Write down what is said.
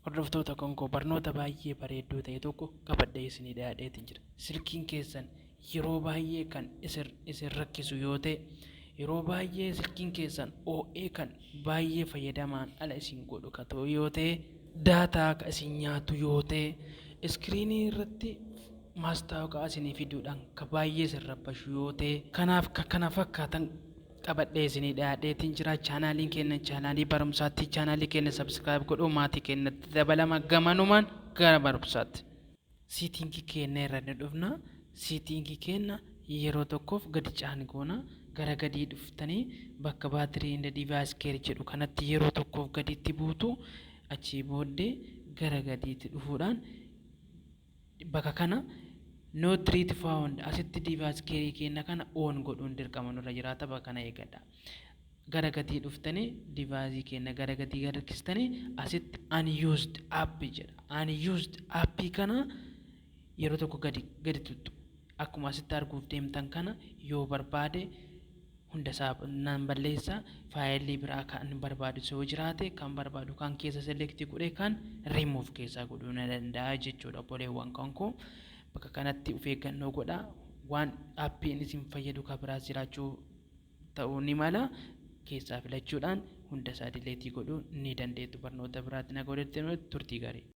Hordoftoota Konkoo barnoota baay'ee bareedduu ta'e tokko qabadhee isinii dhiyaadheetiin jira. Silkiin keessan yeroo baay'ee kan isin rakkisu yoo ta'e, yeroo baay'ee silkiin keessan OA kan baay'ee fayyadamaan ala isin godhu ka ta'u yoo ta'e, daataa ka isin nyaatu yoo ta'e, iskiriinii irratti maastaawoqaa isinii fiduudhaan ka baay'ee isin rabbashu yoo ta'e, kanaaf kana fakkaatan qabadhee isinii dhiyaadheetiin jira. Chaanaaliin keenya chaanaalii barumsaatti. Chaanaalii keenya sabskiraayib godhuu maatii keenyatti dabalama gamanumaan gara barumsaatti. Siitingii keenya irra ni dhufna. Siitingii keenya yeroo tokkoof gadi caangoona gara gadii dhuftanii bakka baatirii inda diivaayis keer jedhu kanatti yeroo tokkoof gaditti buutu achii booddee gara gadiitti dhufuudhaan bakka kana no treat found asitti device keerii kenna kana on godhuun dirqama nurra jiraata. Bakka kana eegadha. Gara gadii dhuftanii device kenna gara gadii harkistanii asitti unused app jedha. Unused app kana yeroo tokko gadi tuttu akkuma asitti arguuf deemtan kana yoo barbaade hunda isaa nan balleessa. Faayilii biraa kan barbaadu yoo jiraate kan barbaadu kan keessa select godhee kan remove keessaa godhuu ni danda'a jechuudha. Obboleewwan Konkoo bakka kanatti of eeggannoo godhaa. Waan appiin isin fayyadu kan biraas jiraachuu ta'uu ni mala. Keessaa filachuudhaan hunda isaa dileetii godhuu ni dandeettu. Barnoota biraatti nagaa walitti turtii gaarii.